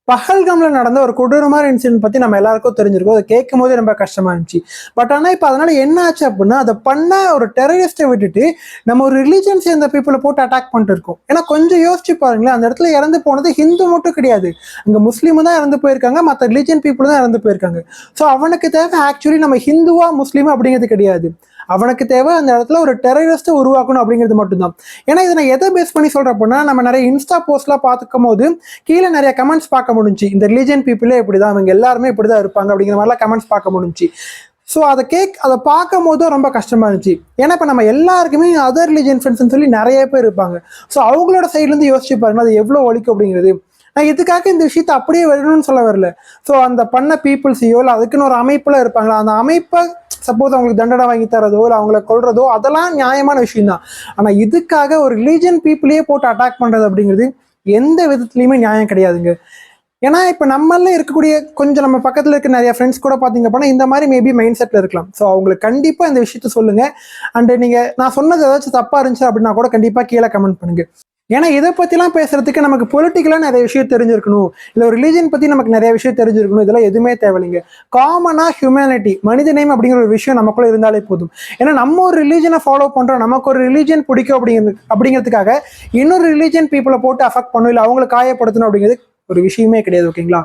பஹல்காம்ல நடந்த ஒரு கொடூரமான இன்சிடென்ட் பத்தி நம்ம எல்லாருக்கும் தெரிஞ்சிருக்கும். அதை கேட்கும் போதே ரொம்ப கஷ்டமா இருந்துச்சு. பட் ஆனா இப்ப அதனால என்ன ஆச்சு அப்படின்னா, அதை பண்ண ஒரு டெரரிஸ்ட்டை விட்டுட்டு நம்ம ஒரு ரிலீஜன் சேர்ந்த பீப்புளை போட்டு அட்டாக் பண்ணிட்டு இருக்கோம். ஏன்னா கொஞ்சம் யோசிச்சு பாருங்களேன், அந்த இடத்துல இறந்து போனது ஹிந்து மட்டும் கிடையாது, அங்க முஸ்லீமும் தான் இறந்து போயிருக்காங்க, மற்ற ரிலீஜன் பீப்புள் தான் இறந்து போயிருக்காங்க. ஸோ அவனுக்கு தேவை ஆக்சுவலி நம்ம ஹிந்துவா முஸ்லீமா அப்படிங்கிறது கிடையாது. அவனுக்கு தேவை அந்த இடத்துல ஒரு டெரரிஸ்ட்டை உருவாக்கணும் அப்படிங்கிறது மட்டும்தான். ஏன்னா இதை நான் எதை பேஸ் பண்ணி சொல்றேன் அப்படின்னா, நம்ம நிறைய இன்ஸ்டா போஸ்ட்லாம் பார்த்துக்கும் போது கீழே நிறைய கமெண்ட்ஸ் பார்க்க முடிஞ்சு, இந்த ரிலீஜன் பீப்புளே இப்படிதான், அவங்க எல்லாருமே இப்படிதான் இருப்பாங்க அப்படிங்கிற மாதிரிலாம் கமெண்ட்ஸ் பார்க்க முடிஞ்சு. ஸோ அதை பார்க்கும் போதும் ரொம்ப கஷ்டமா இருந்துச்சு. ஏன்னா இப்போ நம்ம எல்லாருக்குமே அதர் ரிலீஜன் ஃப்ரெண்ட்ஸ்னு சொல்லி நிறைய பேர் இருப்பாங்க. ஸோ அவங்களோட சைட்லேருந்து யோசிச்சு பாருங்க, அது எவ்வளோ ஒழிக்கும் அப்படிங்கிறது. நான் இதுக்காக இந்த விஷயத்த அப்படியே வரணும்னு சொல்ல வரல. ஸோ அந்த பண்ண பீப்புள்ஸையோ இல்லை அதுக்குன்னு ஒரு அமைப்புல இருப்பாங்களா, அந்த அமைப்பை சப்போஸ் அவங்களுக்கு தண்டனை வாங்கி தரதோ இல்லை அவங்கள கொள்றதோ அதெல்லாம் நியாயமான விஷயம் தான். ஆனால் இதுக்காக ஒரு ரிலீஜன் பீப்புளையே போட்டு அட்டாக் பண்றது அப்படிங்கிறது எந்த விதத்துலையுமே நியாயம் கிடையாதுங்க. ஏன்னா இப்போ நம்மள இருக்கக்கூடிய கொஞ்சம் நம்ம பக்கத்தில் இருக்க நிறைய ஃப்ரெண்ட்ஸ் கூட பார்த்தீங்க அப்படின்னா இந்த மாதிரி மேபி மைண்ட் செட்டில் இருக்கலாம். ஸோ அவங்களுக்கு கண்டிப்பாக இந்த விஷயத்த சொல்லுங்க. அண்ட் நீங்கள் நான் சொன்னது ஏதாச்சும் தப்பாக இருந்துச்சு அப்படின்னா கூட கண்டிப்பாக கீழே கமெண்ட் பண்ணுங்க. ஏன்னா இதை பற்றிலாம் பேசுறதுக்கு நமக்கு பொலிட்டிக்கலாக நிறைய விஷயம் தெரிஞ்சிருக்கணும், இல்லை ஒரு ரிலீஜன் பற்றி நமக்கு நிறைய விஷயம் தெரிஞ்சிருக்கணும், இதெல்லாம் எதுவுமே தேவையில்லைங்க. காமனாக ஹியூமனிட்டி, மனிதநேயம் அப்படிங்கிற ஒரு விஷயம் நமக்குள்ள இருந்தாலே போதும். ஏன்னா நம்ம ஒரு ரிலீஜனை ஃபாலோ பண்ணுறோம், நமக்கு ஒரு ரிலீஜன் பிடிக்கும் அப்படிங்கிறதுக்காக இன்னொரு ரிலீஜன் பீப்புளை போட்டு அஃபெக்ட் பண்ணும் இல்லை அவங்களை காயப்படுத்தணும் அப்படிங்கிறது ஒரு விஷயமே கிடையாது. ஓகேங்களா?